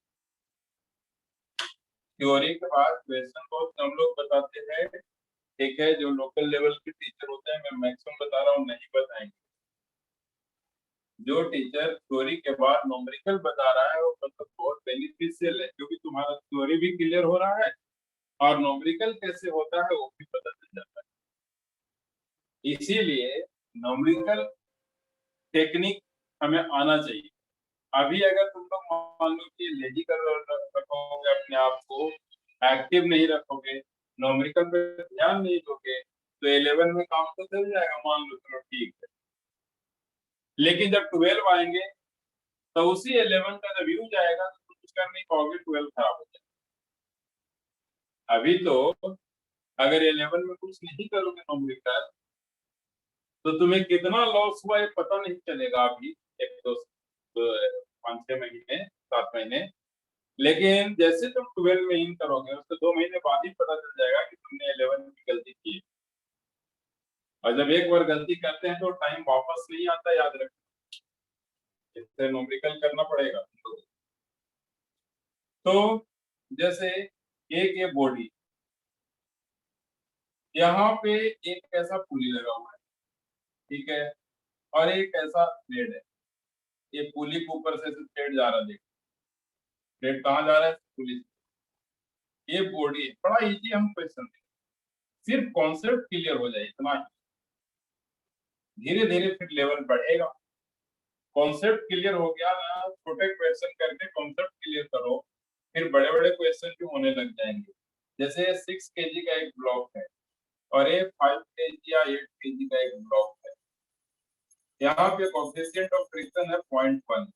थ्योरी के बाद क्वेश्चन बहुत कम लोग बताते हैं, ठीक है, जो लोकल लेवल के टीचर होते हैं, मैं मैक्सिमम बता रहा हूँ, नहीं बताएंगे। जो टीचर थ्योरी के बाद न्यूमेरिकल बता रहा है वो मतलब बहुत बेनिफिशियल है, क्योंकि तुम्हारा थ्योरी भी क्लियर हो रहा है और न्यूमेरिकल कैसे होता है वो भी पता चल जाता है। इसीलिए न्यूमेरिकल टेक्निक हमें आना चाहिए। अभी अगर तुम लोग मान लो कि लेजी कर रखोगे, अपने आप को एक्टिव नहीं रखोगे, न्यूमेरिकल पे ध्यान नहीं दोगे, तो 11 में काम तो चल जाएगा, मान लो, चलो ठीक है। लेकिन जब 12 आएंगे तो उसी 11 का जब व्यू जाएगा तो तुम कुछ कर नहीं पाओगे, 12 खराब हो जाएगा। अभी तो अगर 11 में कुछ नहीं करोगे न्यूमेरिकल, तो तुम्हें कितना लॉस हुआ ये पता नहीं चलेगा अभी, 5-6 महीने, 7 महीने। लेकिन जैसे तुम 12 में इन करोगे उसके 2 महीने बाद ही पता चल जाएगा कि तुमने 11 की गलती की। और जब एक बार गलती करते हैं तो टाइम वापस नहीं आता, याद रखना, इससे न्यूमेरिकल करना पड़ेगा। तो जैसे एक ये बॉडी, यहाँ पे एक ऐसा पुली लगा हुआ है, ठीक है, और एक ऐसा थ्रेड है। ये पुली के ऊपर से थ्रेड जा रहा है, देखो थ्रेड कहाँ जा रहा है, पुली से। ये बॉडी है, बड़ा इजी हम क्वेश्चन देंगे, सिर्फ कॉन्सेप्ट क्लियर हो जाए इतना ही, धीरे धीरे फिर लेवल बढ़ेगा। कॉन्सेप्ट क्लियर हो गया ना, छोटे क्वेश्चन करके कॉन्सेप्ट क्लियर करो, फिर बड़े बड़े क्वेश्चन भी होने लग जाएंगे। जैसे 6 kg का एक ब्लॉक है और ये 5 kg या 8 kg का एक ब्लॉक है, यहाँ पे कोएफिशिएंट ऑफ फ्रिक्शन है 0.1।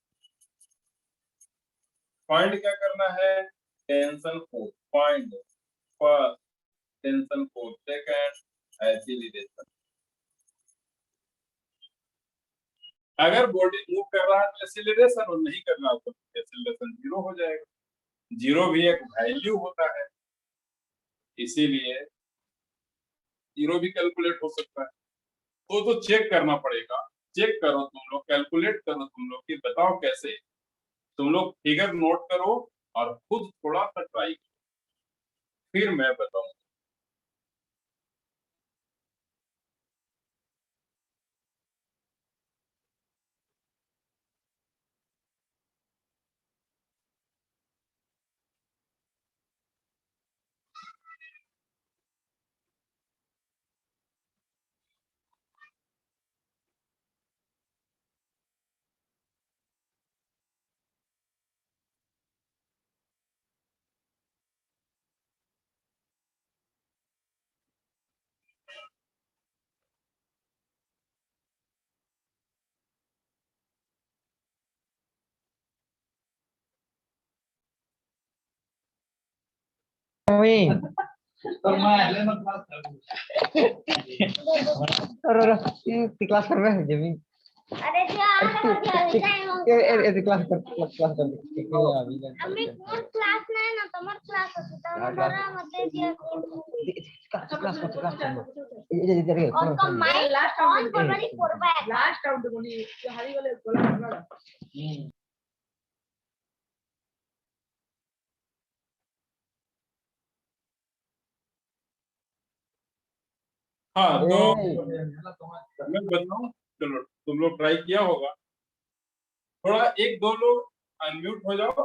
फाइंड क्या करना है, tension force, find first tension force, second acceleration. अगर बॉडी मूव कर रहा है तो एक्सीलरेशन, और नहीं कर रहा तो एक्सीलरेशन 0 हो जाएगा। 0 भी एक वैल्यू होता है, इसीलिए 0 भी कैलकुलेट हो सकता है। तो चेक करना पड़ेगा, चेक करो तुम लोग, कैलकुलेट करो तुम लोग कि बताओ कैसे। तुम लोग फिगर नोट करो और खुद थोड़ा सा ट्राई करो, फिर मैं बताऊंगा। क्लास कर रहे हैं जमी। अरे क्लास कर अभी अम्मी कौन क्लास ना है ना, तुम्हार क्लास होती तो हमरा मत दिया क्लास और come mic last on February 4 by last out कोनी हारी वाले बोला हाँ, तो मैं बताऊं, चलो तुम लोग ट्राई किया होगा, थोड़ा 1-2 लोग अनम्यूट हो जाओ,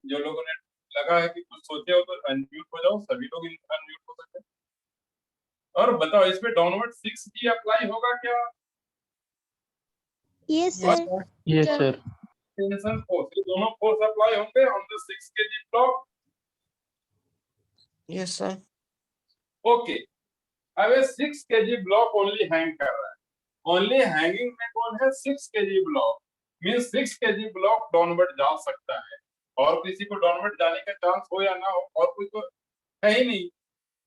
जो लोगों ने लगा है कि कुछ सोचे हो तो अनम्यूट हो जाओ, सभी लोग अनम्यूट हो सकते हैं। और बताओ इसमें डाउनवर्ड 6 भी अप्लाई होगा क्या? Yes sir. Yes sir. Tension force, ये दोनों फोर्स अप्लाई होंगे on the 6 kg block. Yes, sir. Okay, अब ये 6 kg ब्लॉक ओनली हैंग कर रहा है, ओनली हैंगिंग में कौन है, 6 kg block, means 6 kg block downward जा सकता है, और किसी को डाउनवर्ड जाने का चांस हो या ना हो, और कोई तो है ही नहीं,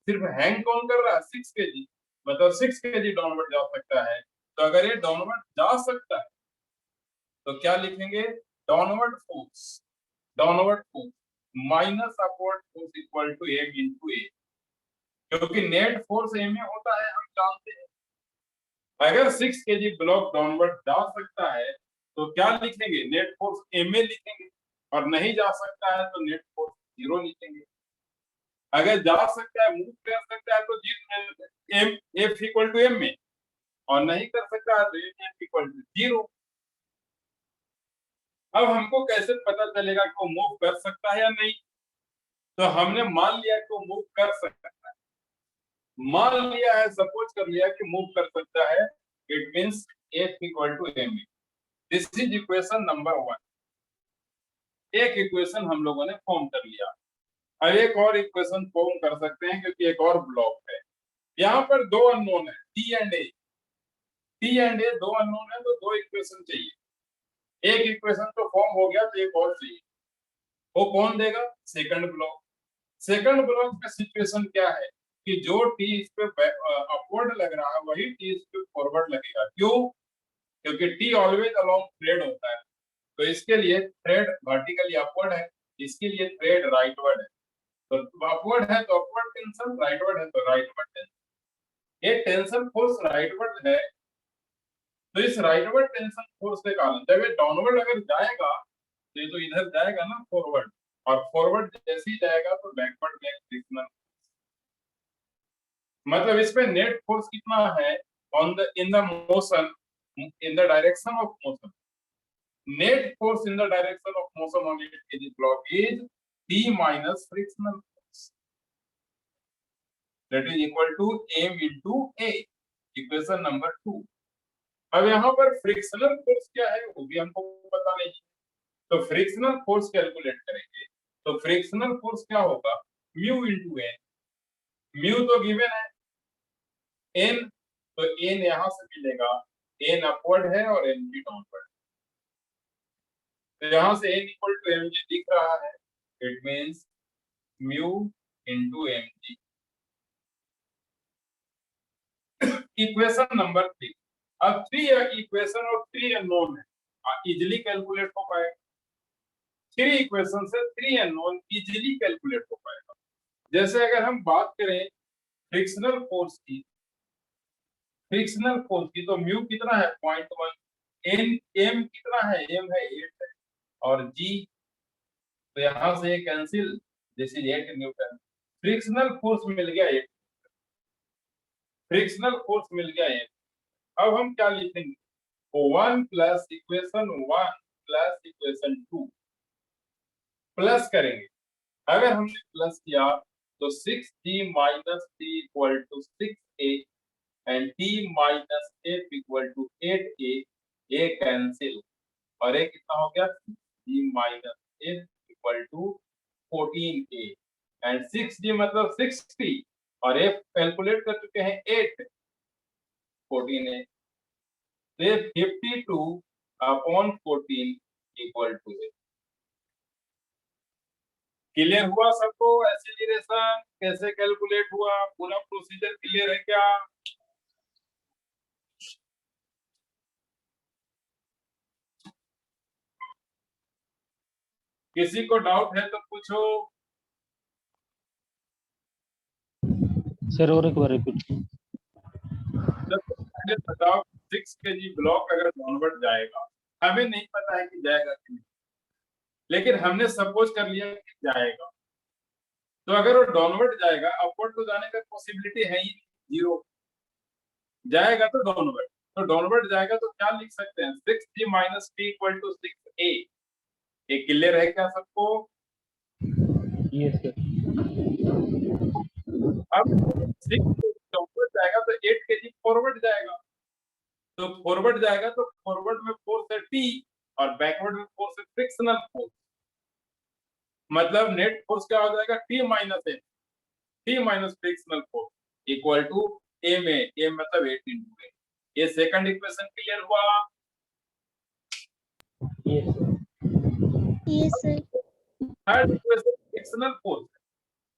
सिर्फ हैंग कौन कर रहा है, 6 kg, मतलब 6 kg डाउनवर्ड जा सकता है। तो अगर ये डाउनवर्ड जा सकता है तो क्या लिखेंगे, downward force minus upward force equal to m into a, क्योंकि नेट फोर्स m में होता है, हम जानते हैं। अगर 6 kg ब्लॉक डाउनवर्ड जा सकता है तो क्या लिखेंगे, नेट फोर्स m में लिखेंगे, और नहीं जा सकता है तो नेट फोर्स 0 लिखेंगे। अगर जा सकता है, मूव कर सकता है, तो m f equal to m में, और नहीं कर सकता है तो एफ इक्वल टू 0। अब हमको कैसे पता चलेगा कि वो मूव कर सकता है या नहीं? तो हमने मान लिया कि वो मूव कर सकता है, मान लिया है, सपोज कर लिया कि मूव कर सकता है, it means f equal to m. This is equation number 1। एक इक्वेशन हम लोगों ने फॉर्म कर लिया। अब एक और इक्वेशन फॉर्म कर सकते हैं, क्योंकि एक और ब्लॉक है। यहाँ पर दो अननोन है, t and a. T and a दो अननोन है, तो दो इक्वेशन चाहिए। एक इक्वेशन तो फॉर्म हो गया, तो एक और चाहिए। वो कौन देगा? Second block. सेकंड ब्लॉक में सिचुएशन क्या है कि जो टी इस पे अपवर्ड लग रहा है, वही टी इस पे फॉरवर्ड लगेगा। क्यों? क्योंकि टी ऑलवेज अलोंग थ्रेड होता है, तो इसके लिए थ्रेड वर्टिकली अपवर्ड है, इसके लिए थ्रेड राइटवर्ड है। तो अपवर्ड है तो अपवर्ड टेंशन, राइटवर्ड है तो राइटवर्ड टेंशन। ये टेंशन फोर्स राइटवर्ड है, तो इस राइटवर्ड टेंशन फोर्स के कारण जब ये डाउनवर्ड अगर जाएगा, तो ये तो इधर जाएगा ना फॉरवर्ड, और फॉरवर्ड जैसे ही जाएगा तो बैकवर्ड में फ्रिक्शनल, मतलब इस पे नेट फोर्स कितना है on the in the motion, in the direction of motion. Net force in the direction of motion on 8 kg block is T minus frictional force. That is equal to M into A. Equation number 2. अब यहाँ पर frictional force क्या है वो भी हमको पता नहीं, तो फ्रिक्शनल फोर्स कैलकुलेट करेंगे। तो फ्रिक्शनल फोर्स क्या होगा? Mu into n. म्यू तो गिवन है, एन तो एन यहाँ से मिलेगा, एन अपवर्ड है और एन भी डाउनवर्ड। तो यहाँ से n equal to m g दिख रहा है, it means mu into m g. Equation number 3। अब 3 इक्वेशन और 3 अननोन है, इजिली कैलकुलेट हो पाएगा। 3 इक्वेशन से 3 अननोन इजिली कैलकुलेट हो पाएगा। जैसे अगर हम बात करें फ्रिक्शनल फोर्स की, तो म्यू कितना है? 0.1। एम कितना है? एम है 8 है, और जी तो यहां से ये cancel, this is 8 newton. Frictional force मिल गया 8, फ्रिक्शनल फोर्स मिल गया 8। अब हम क्या लिखेंगे? 1 plus equation 1 plus equation 2 plus करेंगे। अगर हमने प्लस किया तो 6t minus t equal to 6a and t minus f equal to 8a। ये कैंसिल, और ये कितना हो गया? 6d minus f equal to 14a and 6d मतलब 60, और f कैलकुलेट कर चुके हैं 8, 14a। तो 52 अपॉन 14 इक्वल टू 8। क्लियर हुआ सबको? एक्सीलरेशन कैसे कैलकुलेट हुआ, पूरा प्रोसीजर क्लियर है क्या? किसी को डाउट है तो पूछो। सर और एक बार रिपीट। बताओ 6 kg ब्लॉक अगर डाउनवर्ड जाएगा, हमें नहीं पता है कि जाएगा कि नहीं, लेकिन हमने सपोज कर लिया कि जाएगा। तो अगर वो डाउनवर्ड जाएगा, अपवर्ड तो जाने का पॉसिबिलिटी है ही 0। जाएगा तो डाउनवर्ड, तो डाउनवर्ड जाएगा तो क्या लिख सकते हैं? 6g minus t equal to 6a। ये क्लियर है क्या सबको? Yes sir. अब 6 डाउनवर्ड जाएगा तो 8 kg फॉरवर्ड जाएगा, तो फॉरवर्ड जाएगा तो फॉरवर्ड में फोर्स है टी, और बैकवर्ड में फोर्स है फ्रिक्शनल फोर्स। मतलब नेट फोर्स क्या हो जाएगा? T minus m, t minus frictional force equal to m a, m मतलब 8 इंटू ए। ये सेकंड इक्वेशन क्लियर हुआ? Yes sir. Yes, sir. Third equation frictional force.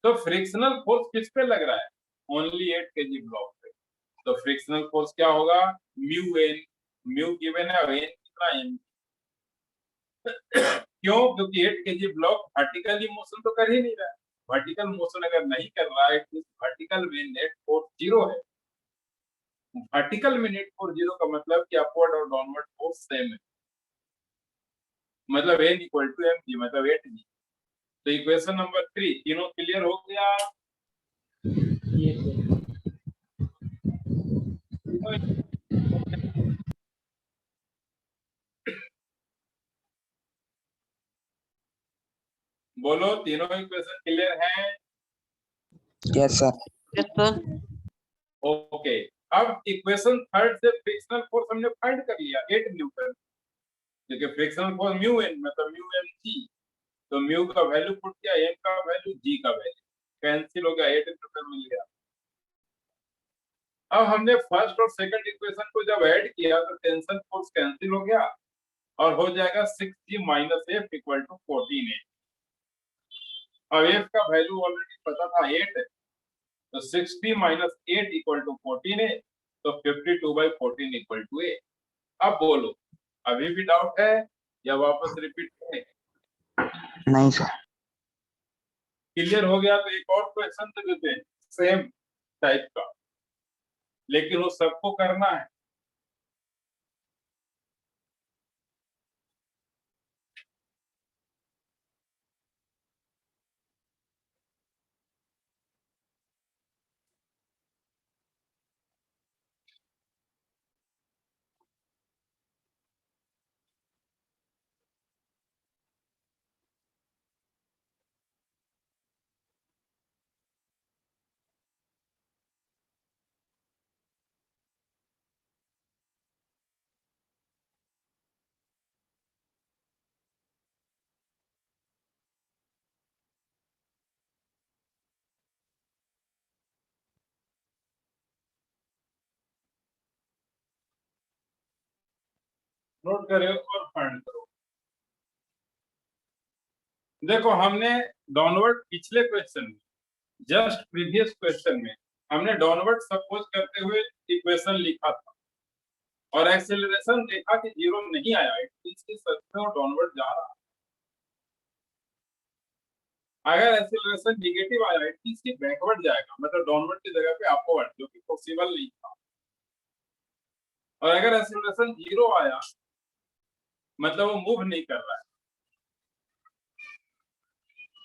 तो फ्रिक्शनल फोर्स किस पे लग रहा है? ओनली 8 kg ब्लॉक पे। तो फ्रिक्शनल फोर्स क्या होगा? म्यू एन, म्यू गिवन है, एन कितना? एम। क्यों? क्योंकि 8 kg ब्लॉक वर्टिकली मोशन तो कर ही नहीं रहा है। वर्टिकल मोशन अगर नहीं कर रहा है तो वर्टिकल में नेट फोर्स 0 है। वर्टिकल में नेट फोर्स 0 का मतलब कि अपवर्ड और डाउनवर्ड फोर्स सेम है, मतलब n इक्वल टू mg मतलब 8g। तो इक्वेशन नंबर 3 तीनों क्लियर हो गया? Yes, sir. बोलो, तीनों इक्वेशन क्लियर हैं? Yes sir. yes sir, okay, अब इक्वेशन थर्ड से फ्रिक्शनल फोर्स हमने फाइंड कर लिया 8 न्यूटन, क्योंकि फ्रिक्शनल फोर्स म्यू एन मतलब म्यू एम जी, तो म्यू का वैल्यू पुट किया, एम का वैल्यू, जी का वैल्यू कैंसिल हो गया, 8 न्यूटन मिल गया। अब हमने फर्स्ट और सेकंड इक्वेशन को जब ऐड किया तो टेंशन फोर्स कैंसिल हो गया और हो जाएगा 6g minus f equal to 14 है। अब एफ का वैल्यू ऑलरेडी पता था 8 है, तो 60 माइनस 8 इक्वल टू 14 है, तो 52/14 इक्वल टू 8। अब बोलो, अभी भी डाउट है या वापस रिपीट करें? नहीं सर। क्लियर हो गया तो एक और क्वेश्चन तो देते हैं सेम टाइप का, लेकिन वो सबको करना है। नोट करो और फाइंड करो। देखो, हमने डाउनवर्ड पिछले क्वेश्चन में, जस्ट प्रीवियस क्वेश्चन में हमने डाउनवर्ड सपोज करते हुए इक्वेशन लिखा था और एक्सेलरेशन देखा कि जीरो नहीं आया, इसके सच में वो डाउनवर्ड जा रहा। अगर एक्सेलरेशन नेगेटिव आया इसकी बैकवर्ड जाएगा, मतलब डाउनवर्ड की जगह पे अपवर्ड, जो कि पॉसिबल नहीं था। और अगर एक्सेलरेशन जीरो आया मतलब वो मूव नहीं कर रहा है,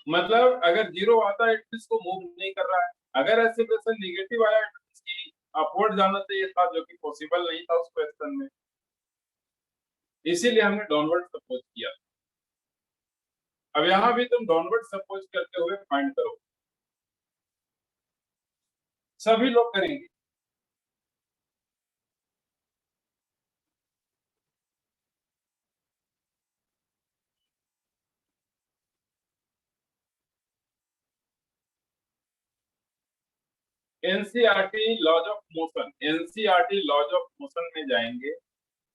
मतलब अगर जीरो आता है इसको मूव नहीं कर रहा है। अगर एक्सेलरेशन नेगेटिव आया इसकी अपवर्ड जाना चाहिए था, जो कि पॉसिबल नहीं था उस क्वेश्चन में, इसीलिए हमने डाउनवर्ड सपोज किया। अब यहां भी तुम डाउनवर्ड सपोज करते हुए फाइंड करो, सभी लोग करेंगे। NCERT laws of motion, NCERT laws of motion में जाएंगे।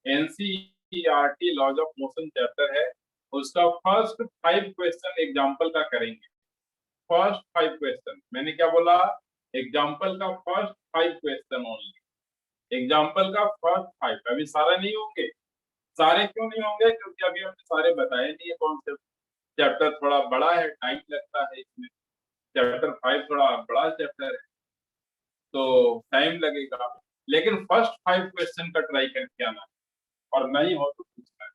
NCERT laws of motion chapter है, उसका फर्स्ट 5 क्वेश्चन एग्जांपल का करेंगे। फर्स्ट 5 क्वेश्चन, मैंने क्या बोला? एग्जांपल का फर्स्ट 5 क्वेश्चन ओनली, एग्जांपल का फर्स्ट 5। अभी सारे नहीं होंगे। सारे क्यों नहीं होंगे? क्योंकि अभी हमने सारे बताए नहीं है कॉन्सेप्ट। चैप्टर थोड़ा बड़ा है, टाइम लगता है इसमें। चैप्टर 5 थोड़ा बड़ा चैप्टर है तो टाइम लगेगा, लेकिन फर्स्ट 5 क्वेश्चन का ट्राई करके आना, और नहीं हो तो पूछना है।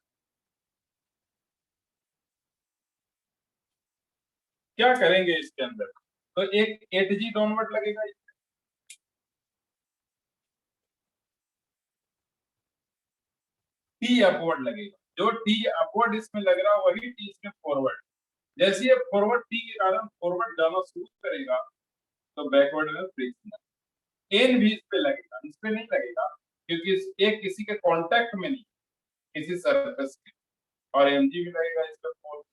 क्या करेंगे इसके अंदर? तो एक 8g डाउनवर्ड लगेगा, टी अपवर्ड लगेगा। जो टी अपवर्ड इसमें लग रहा है वही टी इसमें फॉरवर्ड। जैसे ये फॉरवर्ड टी के कारण फॉरवर्ड जाना शुरू करेगा तो बैकवर्ड में फ्रिक्शन। एन भी इस पे लगेगा, इस पे नहीं लगेगा क्योंकि एक किसी के कांटेक्ट में नहीं, किसी सरफेस के। और एमजी भी लगेगा इस पे फोर्स।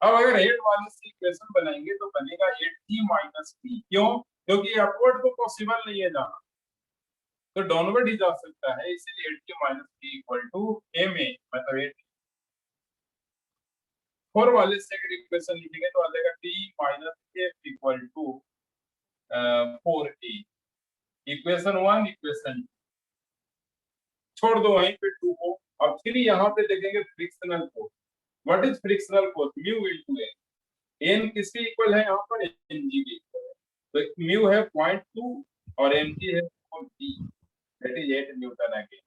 अब अगर 8 वाले से इक्वेशन बनाएंगे तो बनेगा 8g माइनस टी। क्यों? क्योंकि अपवर्ड तो पॉसिबल नहीं है जाना, तो डाउनवर्ड ही जा सकता है, इसीलिए 8g minus t equal to m a, मतलब 8। 4 वाले से अगर इक्वेशन लिखेंगे तो आ जाएगा t minus f equal to 4a। Equation 1, equation छोड़ दो वहीं पे 2 को। अब फिर यहाँ पे देखेंगे frictional force. What is frictional force? Mu into n. N किसके इक्वल है यहाँ पर? एमजी के इक्वल है। तो म्यू है 0.2 और एमजी है 4g, that is 8 Newton again.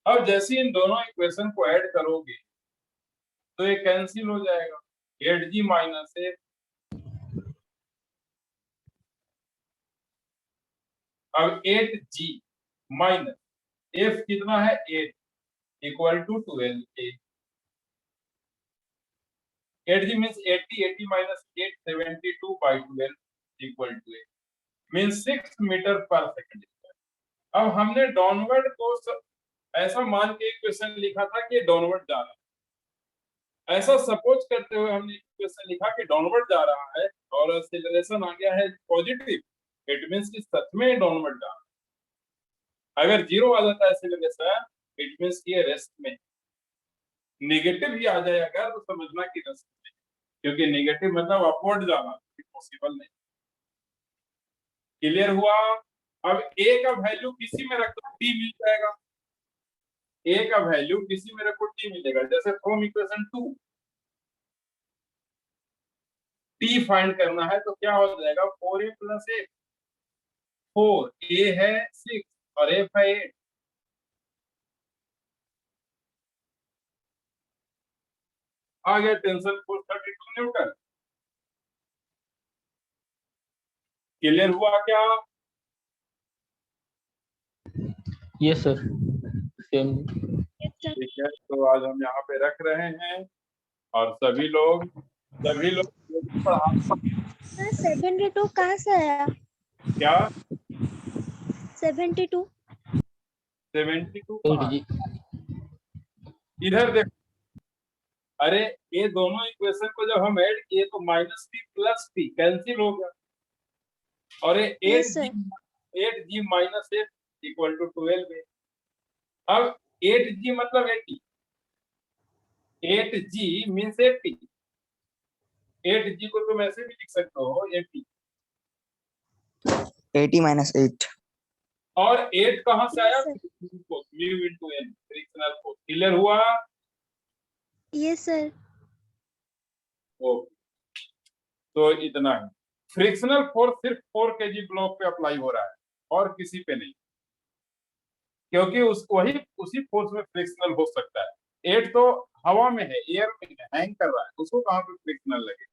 अब जैसे इन दोनों इक्वेशन को ऐड करोगे तो ये कैंसिल हो जाएगा, 8G माइनस एफ। अब 8G माइनस एफ कितना है, 8 equal to 12A। 8G means 80, 80 minus 8, 72 by 12 equal to 8 means 6 metre per second. अब हमने डाउनवर्ड को ऐसा मान के इक्वेशन लिखा था कि डाउनवर्ड जा रहा है, ऐसा सपोज करते हुए हमने इक्वेशन लिखा कि डाउनवर्ड जा रहा है और एक्सीलरेशन आ गया है पॉजिटिव, इट मींस कि सच में डाउनवर्ड जा रहा है। अगर जीरो आ जाता है एक्सीलरेशन, इट मींस कि रेस्ट में। नेगेटिव ही आ जाए अगर, तो समझना कि रेस्ट में, क्योंकि नेगेटिव मतलब अपवर्ड जाना पॉसिबल नहीं। क्लियर हुआ? अब ए का वैल्यू किसी में रख दो, टी मिल जाएगा। ए का वैल्यू किसी में रखो, टी मिलेगा। जैसे फ्रॉम इक्वेशन 2 टी फाइंड करना है तो क्या हो जाएगा, 4A प्लस 8। 4 ए है 6 और एफ है 8। आ गया टेंशन फोर्स 32 न्यूटन। क्लियर हुआ क्या? Yes sir, same. ठीक है, तो आज हम यहाँ पे रख रहे हैं और सभी लोग पढ़ा। 72 कहाँ से आया? क्या 72? 72 8G। इधर देखो, अरे ये दोनों इक्वेशन को जब हम ऐड किए तो minus t plus t cancel हो गया, और ये Yes, sir. 8G minus f equal to 12A। अब 8G मतलब 80, 8G मीन्स 80। 8G को तुम ऐसे भी लिख सकते हो 80, 80 minus 8. और 8 कहां से आया, Yes, mu into n, frictional force. Clear हुआ? Yes, sir. ओके, तो इतना ही। फ्रिक्शनल फोर्स सिर्फ 4 kg ब्लॉक पे अप्लाई हो रहा है और किसी पे नहीं, क्योंकि उसी फोर्स में फ्रिक्शनल हो सकता है। 8 तो हवा में है, एयर में है, हैंग कर रहा है, उसको कहां पे फ्रिक्शनल लगे।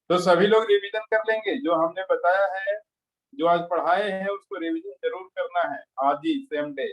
तो सभी लोग रिवीजन कर लेंगे, जो हमने बताया है, जो आज पढ़ाए हैं उसको रिवीजन जरूर करना है आज ही, सेम डे।